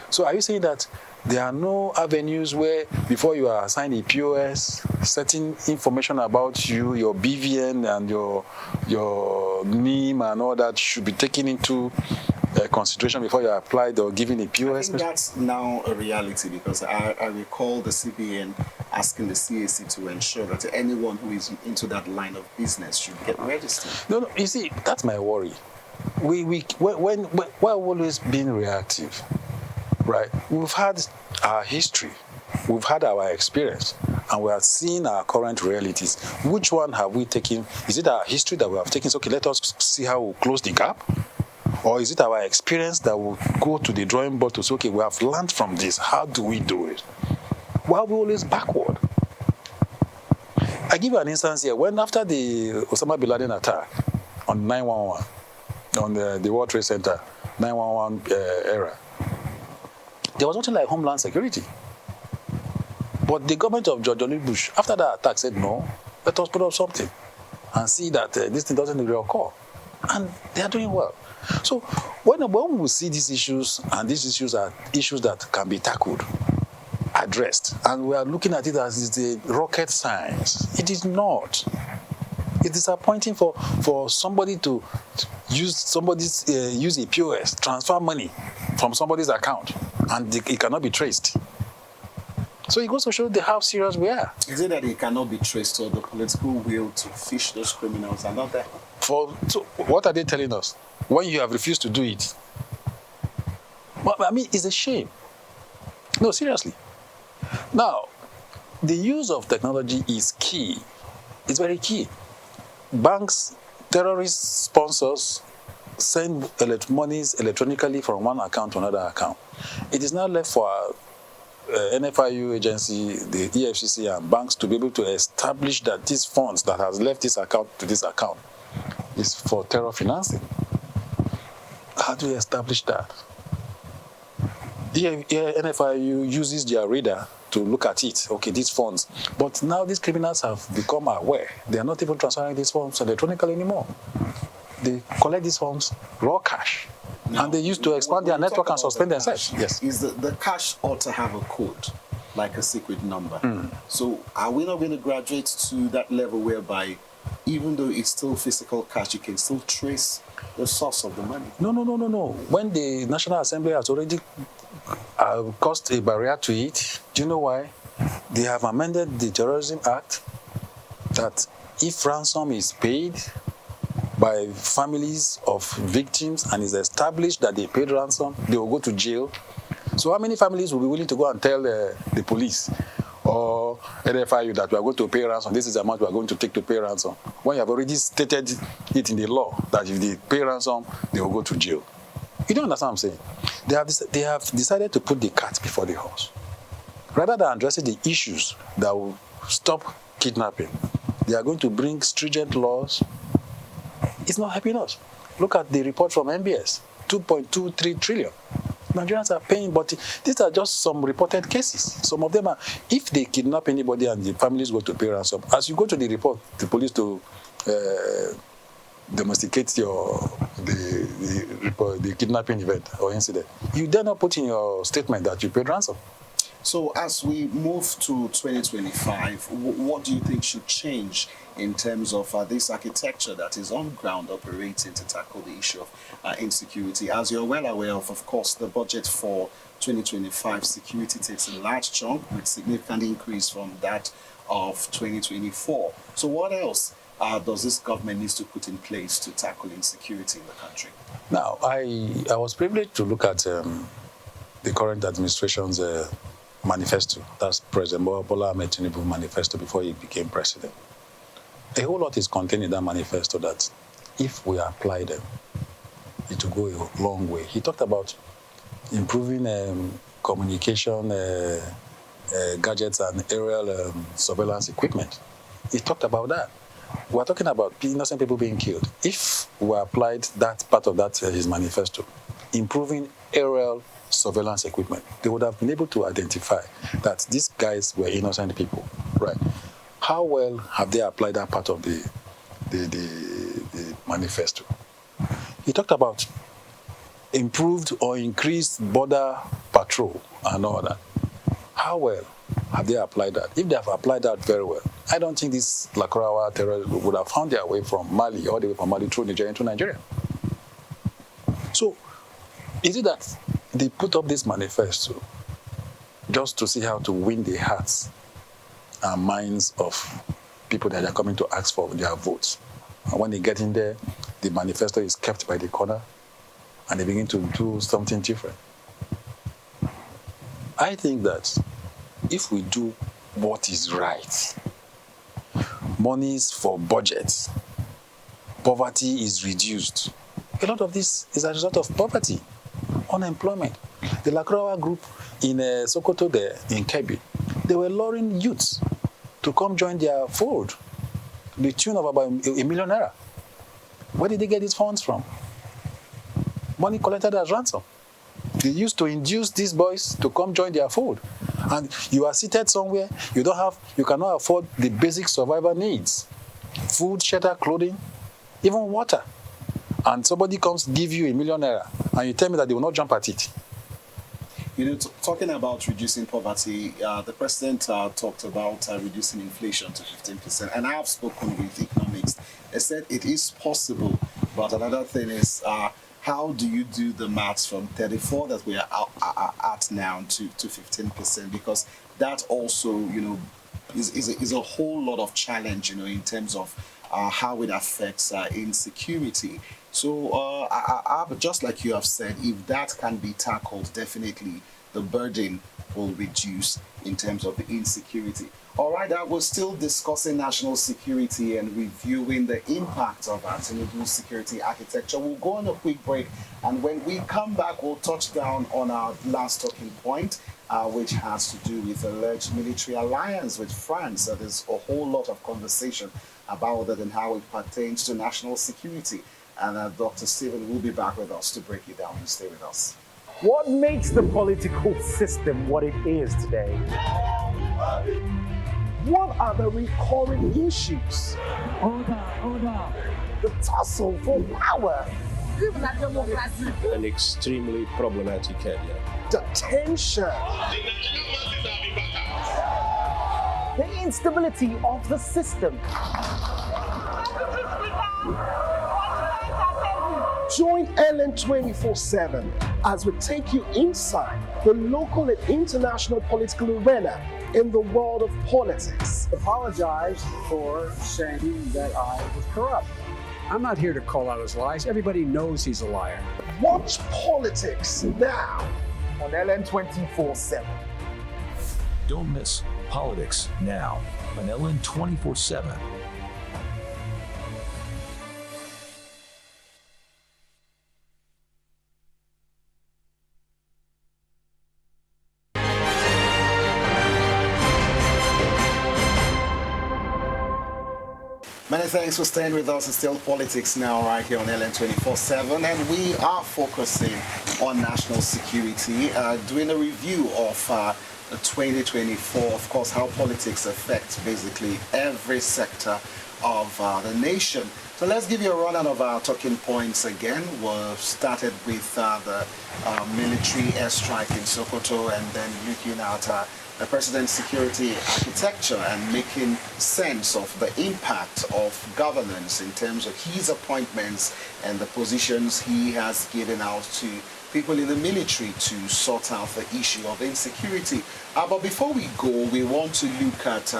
So are you saying that there are no avenues where before you are assigned a POS, certain information about you, your BVN and your NIM and all that should be taken into consideration before you are applied or given a POS? I think that's now a reality because I recall the CBN asking the CAC to ensure that anyone who is into that line of business should get registered. No, you see, that's my worry. We've always been reactive, right? We've had our history, we've had our experience, and we are seeing our current realities. Which one have we taken? Is it our history that we have taken? So, okay, let us see how we close the gap. Or is it our experience that will go to the drawing board to say, okay, we have learned from this. How do we do it? Why are we always backward? I give you an instance here. When after the Osama bin Laden attack on 911, on the World Trade Center, 911 era, there was nothing like Homeland Security. But the government of George W. Bush, after that attack, said, no, let us put up something and see that this thing doesn't reoccur. And they are doing well. So when we see these issues, and these issues are issues that can be tackled, addressed, and we are looking at it as it's a rocket science, it is not. It's disappointing for somebody to use a POS, transfer money from somebody's account, and it cannot be traced. So it goes to show how serious we are. Is it that it cannot be traced, or the political will to fish those criminals are not there? So what are they telling us? When you have refused to do it? Well, I mean, it's a shame. No, seriously. Now, the use of technology is key. It's very key. Banks, terrorist sponsors send monies electronically from one account to another account. It is now left for NFIU agency, the EFCC and banks to be able to establish that these funds that has left this account to this account is for terror financing. How do you establish that? NFIU uses their radar to look at it. Okay, these funds. But now these criminals have become aware. They are not even transferring these funds electronically anymore. They collect these funds raw cash. Now, and they used to expand their network and suspend themselves. Yes. Is the cash ought to have a code, like a secret number. So are we not going to graduate to that level whereby even though it's still physical cash, you can still trace the source of the money? No. When the National Assembly has already caused a barrier to it, do you know why? They have amended the Terrorism Act that if ransom is paid by families of victims and it's established that they paid ransom, they will go to jail. So how many families will be willing to go and tell the police or NFIU that we are going to pay ransom, this is the amount we are going to take to pay ransom, when you have already stated it in the law that if they pay ransom, they will go to jail? You don't understand what I'm saying? They have decided to put the cart before the horse. Rather than addressing the issues that will stop kidnapping, they are going to bring stringent laws. It's not helping us. Look at the report from MBS, 2.23 trillion. Nigerians are paying, but these are just some reported cases. Some of them are, if they kidnap anybody and the families go to pay ransom, as you go to the report, the police to domesticate the kidnapping event or incident, you dare not put in your statement that you paid ransom. So as we move to 2025, what do you think should change in terms of this architecture that is on ground operating to tackle the issue of insecurity? As you're well aware of course, the budget for 2025 security takes a large chunk with significant increase from that of 2024. So what else does this government need to put in place to tackle insecurity in the country? Now, I was privileged to look at the current administration's manifesto. That's President Bola Ahmed Tinubu manifesto before he became president. A whole lot is contained in that manifesto that if we apply them, it will go a long way. He talked about improving communication gadgets and aerial surveillance equipment. He talked about that. We're talking about innocent people being killed. If we applied that part of that his manifesto, improving aerial surveillance equipment, they would have been able to identify that these guys were innocent people, right? How well have they applied that part of the manifesto? He talked about improved or increased border patrol and all that. How well have they applied that? If they have applied that very well, I don't think these Lakurawa terrorists would have found their way from Mali, all the way from Mali through Niger into Nigeria. So, is it that they put up this manifesto just to see how to win the hearts and minds of people that are coming to ask for their votes? And when they get in there, the manifesto is kept by the corner and they begin to do something different. I think that if we do what is right, monies for budgets, poverty is reduced. A lot of this is a result of poverty, unemployment. The Lakurawa group in Sokoto there, in Kebbi, they were luring youths to come join their fold, to the tune of about $1 million. Where did they get these funds from? Money collected as ransom. They used to induce these boys to come join their fold. And you are seated somewhere, you cannot afford the basic survival needs. Food, shelter, clothing, even water. And somebody comes to give you $1 million and you tell me that they will not jump at it. You know, talking about reducing poverty, the president talked about reducing inflation to 15%. And I have spoken with economics. They said it is possible, but another thing is, how do you do the maths from 34 that we are at now to 15%? Because that also, you know, is a whole lot of challenge, you know, in terms of how it affects insecurity. So just like you have said, if that can be tackled, definitely the burden will reduce in terms of the insecurity. All right, we're still discussing national security and reviewing the impact of Tinubu's security architecture. We'll go on a quick break, and when we come back, we'll touch down on our last talking point, which has to do with alleged military alliance with France. There's a whole lot of conversation about that and how it pertains to national security. And Dr. Stephen will be back with us to break it down. And stay with us. What makes the political system what it is today? What are the recurring issues? Order. The tussle for power. An extremely problematic area. The tension. The instability of the system. Join Ellen 24/7 as we take you inside the local and international political arena in the world of politics. Apologize for saying that I was corrupt. I'm not here to call out his lies. Everybody knows he's a liar. Watch politics now on Ellen 24/7. Don't miss Politics Now on Ellen 24/7. Many thanks for staying with us. It's still Politics Now right here on Ellen 24/7, and we are focusing on national security, doing a review of 2024, of course, how politics affects basically every sector of the nation. So let's give you a rundown of our talking points again. We've started with the military airstrike in Sokoto, and then looking at the president's security architecture and making sense of the impact of governance in terms of his appointments and the positions he has given out to people in the military to sort out the issue of insecurity. But before we go, we want to look at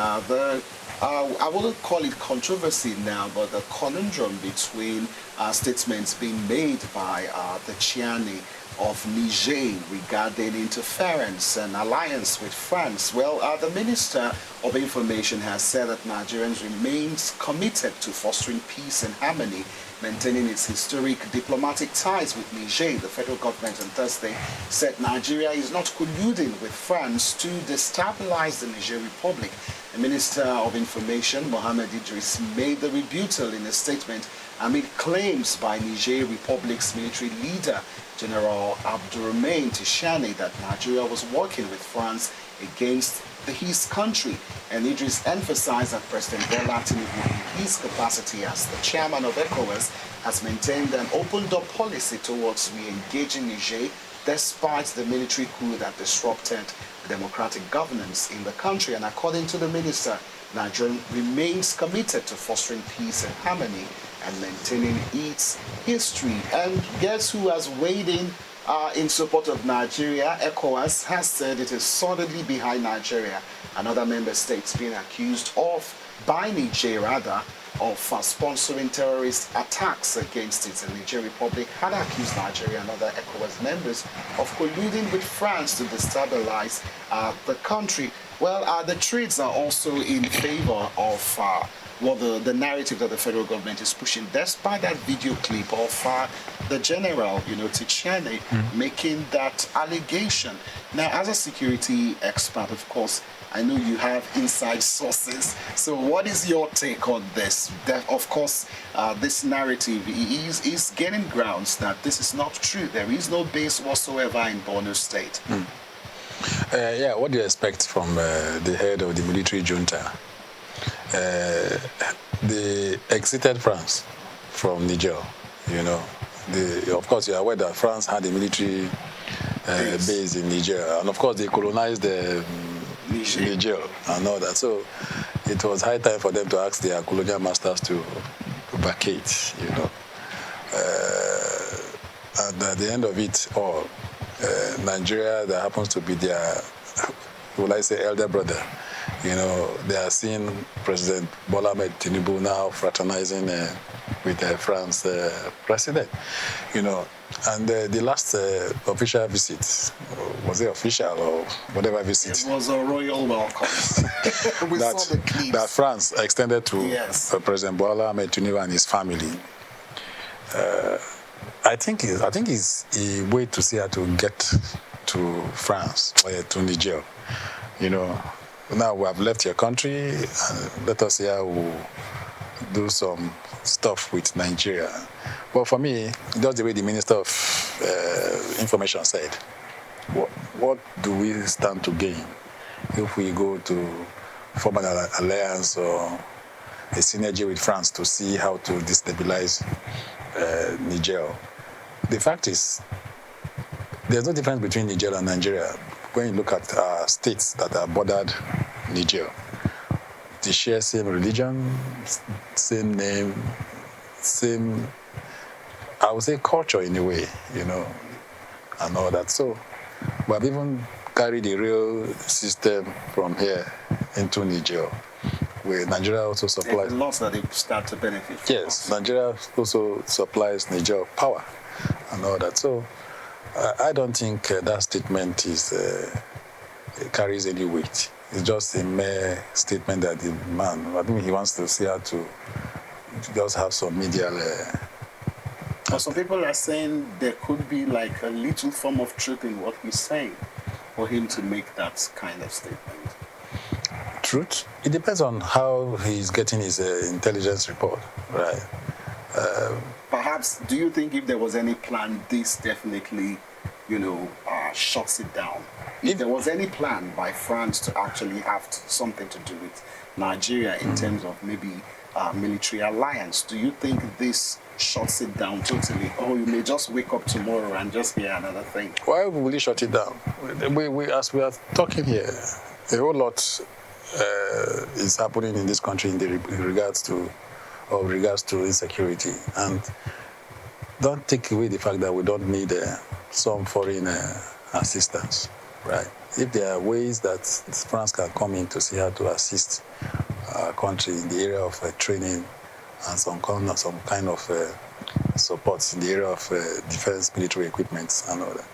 I wouldn't call it controversy now, but the conundrum between statements being made by the Tchianne of Niger regarding interference and alliance with France. Well, the Minister of Information has said that Nigerians remains committed to fostering peace and harmony, maintaining its historic diplomatic ties with Niger. The federal government on Thursday said Nigeria is not colluding with France to destabilize the Niger Republic. The Minister of Information, Mohammed Idris, made the rebuttal in a statement amid claims by Niger Republic's military leader, General Abdurrahman Tchianne, that Nigeria was working with France against his country. And Idris emphasized that President Bola Tinubu, in his capacity as the chairman of ECOWAS, has maintained an open-door policy towards re-engaging Niger despite the military coup that disrupted democratic governance in the country. And according to the minister, Nigeria remains committed to fostering peace and harmony and maintaining its history. And guess who has weighed in support of Nigeria? ECOWAS has said it is solidly behind Nigeria and other member states being accused of, by Niger rather, of sponsoring terrorist attacks against it. The Niger Republic had accused Nigeria and other ECOWAS members of colluding with France to destabilize the country. Well, the trades are also in favor of the narrative that the federal government is pushing, despite that video clip of the general, Tchianne, making that allegation. Now, as a security expert, of course, I know you have inside sources. So what is your take on this? Of course, this narrative is gaining grounds that this is not true. There is no base whatsoever in Borno State. Yeah, what do you expect from the head of the military junta? They exited France from Niger, Of course, you're aware that France had a military base in Niger. And of course, they colonized Niger and all that. So it was high time for them to ask their colonial masters to vacate, And at the end of it all, Nigeria, that happens to be their, elder brother, they are seeing President Bola Ahmed Tinubu now fraternizing with the France president, And the last official visit, was it official or whatever visit? It was a royal welcome. We saw the clips. That France extended to President Bola Ahmed Tinubu and his family. I think it's a way to see how to get to France, to Niger. Now we have left your country, and let us see how we do some stuff with Nigeria. But for me, just the way the Minister of Information said, what do we stand to gain if we go to form an alliance or a synergy with France to see how to destabilize Niger? The fact is, there's no difference between Niger and Nigeria. When you look at states that are bordered Niger, they share same religion, same name, same, I would say, culture in a way, and all that. So we have even carried the rail system from here into Niger, where Nigeria also supplies. The loss that they start to benefit from. Yes, Nigeria also supplies Niger power and all that. So I don't think that statement carries any weight. It's just a mere statement that the man, I think he wants to see how to just have some media. But some people are saying there could be like a little form of truth in what he's saying for him to make that kind of statement. Truth? It depends on how he's getting his intelligence report, right? Perhaps, do you think if there was any plan, this definitely, shuts it down? If there was any plan by France to actually have something to do with Nigeria in terms of maybe military alliance, do you think this shuts it down totally? Or you may just wake up tomorrow and just hear another thing? Why will it shut it down? As we are talking here, a whole lot is happening in this country in regards to insecurity. And don't take away the fact that we don't need some foreign assistance, right? If there are ways that France can come in to see how to assist our country in the area of training and some kind of support in the area of defense military equipment and all that.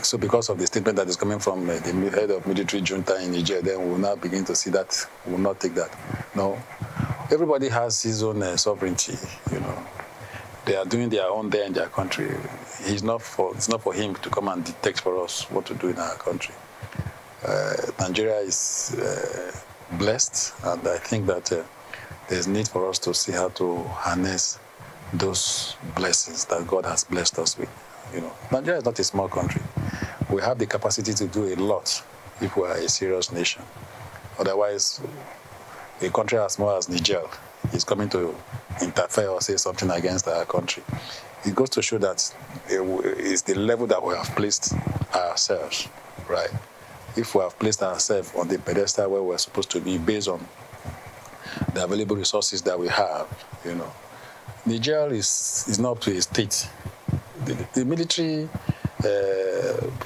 So because of the statement that is coming from the head of military junta in Niger, then we will now begin to see that we will not take that. No. Everybody has his own sovereignty, They are doing their own there in their country. It's not for him to come and dictate for us what to do in our country. Nigeria is blessed, and I think that there's need for us to see how to harness those blessings that God has blessed us with. Nigeria is not a small country. We have the capacity to do a lot if we are a serious nation. Otherwise, a country as small as Niger is coming to interfere or say something against our country. It goes to show that it's the level that we have placed ourselves, right? If we have placed ourselves on the pedestal where we're supposed to be based on the available resources that we have, Niger is not up to a state. The military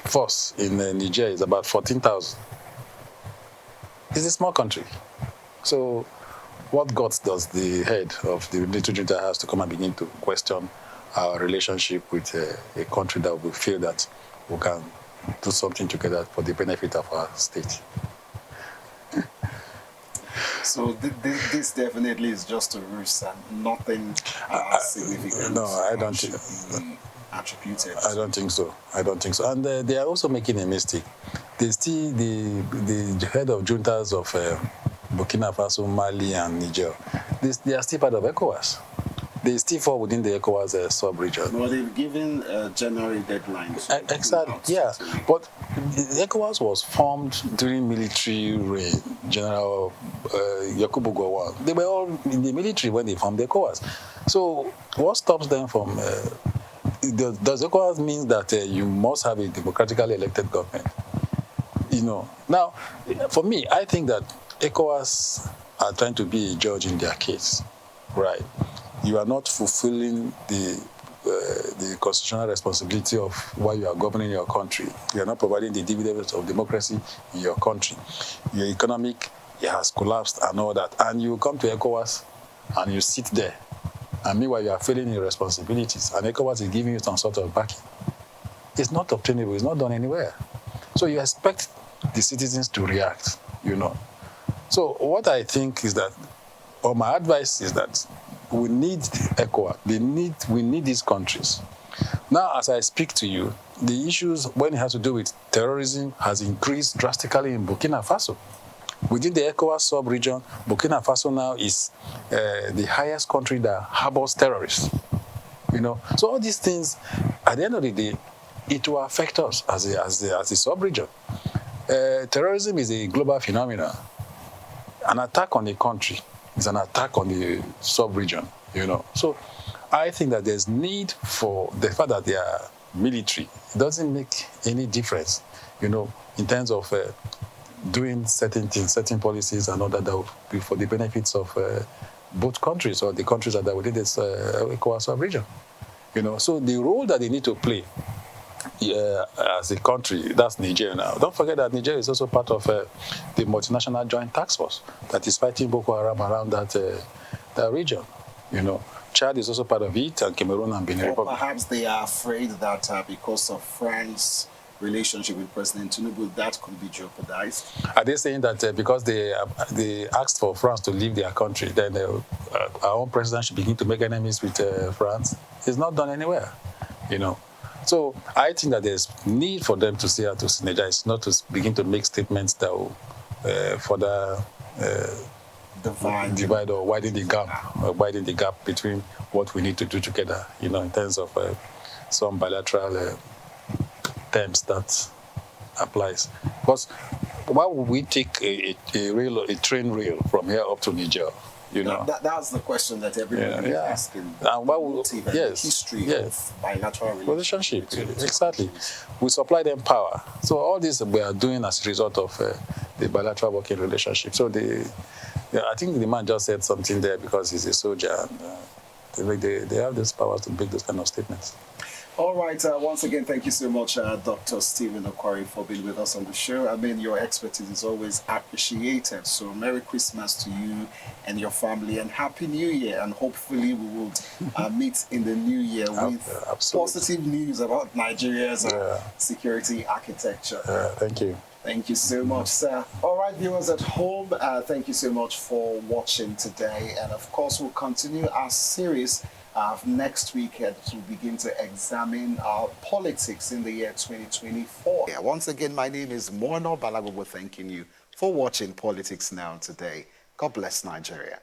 force in Niger is about 14,000. It's a small country. So what guts does the head of the military junta has to come and begin to question our relationship with a country that we feel that we can do something together for the benefit of our state? So this definitely is just a ruse and nothing significant. No, I don't think. Attributed. I don't think so. And they are also making a mistake. They still the head of juntas of Burkina Faso, Mali, and Niger. They are still part of ECOWAS. They still fall within the ECOWAS sub-region. Well, they've given January deadlines. Exactly, yeah. But ECOWAS was formed during military reign. General Yakubu Gowon. They were all in the military when they formed ECOWAS. So what stops them from... does ECOWAS mean that you must have a democratically elected government? Now, for me, I think that ECOWAS are trying to be a judge in their case, right? You are not fulfilling the constitutional responsibility of why you are governing your country. You are not providing the dividends of democracy in your country. Your economic has collapsed and all that. And you come to ECOWAS and you sit there. And meanwhile, you are failing your responsibilities. And ECOWAS is giving you some sort of backing. It's not obtainable. It's not done anywhere. So you expect the citizens to react, So what I think is that, or my advice is that, we need ECOWAS. We need these countries. Now, as I speak to you, the issues when it has to do with terrorism has increased drastically in Burkina Faso. Within the ECOWAS sub-region, Burkina Faso now is the highest country that harbors terrorists. So all these things, at the end of the day, it will affect us as a sub-region. Terrorism is a global phenomenon. An attack on a country is an attack on the sub-region, So I think that there's need for the fact that they are military. It doesn't make any difference, in terms of doing certain things, certain policies and all that will be for the benefits of both countries or the countries that are within this ECOWAS sub-region. So the role that they need to play as a country, that's Niger now. Don't forget that Niger is also part of the multinational joint task force that is fighting Boko Haram around that region. Chad is also part of it, and Cameroon and Benin Republic. Perhaps they are afraid that because of France's relationship with President Tinubu, that could be jeopardized. Are they saying that because they asked for France to leave their country, then our own president should begin to make enemies with France? It's not done anywhere, So I think that there's need for them to say how to synergize, not to begin to make statements that will further divide or widen the gap between what we need to do together, in terms of some bilateral terms that applies. Because why would we take a train rail from here up to Niger? That's the question that everyone is asking. And why would the history of bilateral relationship? Exactly. We supply them power. So all this we are doing as a result of the bilateral working relationship. So I think the man just said something there because he's a soldier. And they have those powers to make those kind of statements. All right. Once again, thank you so much, Dr. Stephen Okwari, for being with us on the show. I mean, your expertise is always appreciated. So Merry Christmas to you and your family, and Happy New Year. And hopefully we will meet in the new year with positive news about Nigeria's security architecture. Thank you. Thank you so much, sir. All right, viewers at home, thank you so much for watching today. And of course, we'll continue our series next week as we begin to examine our politics in the year 2024. Once again, my name is Mono Balagobo, thanking you for watching Politics Now today. God bless Nigeria.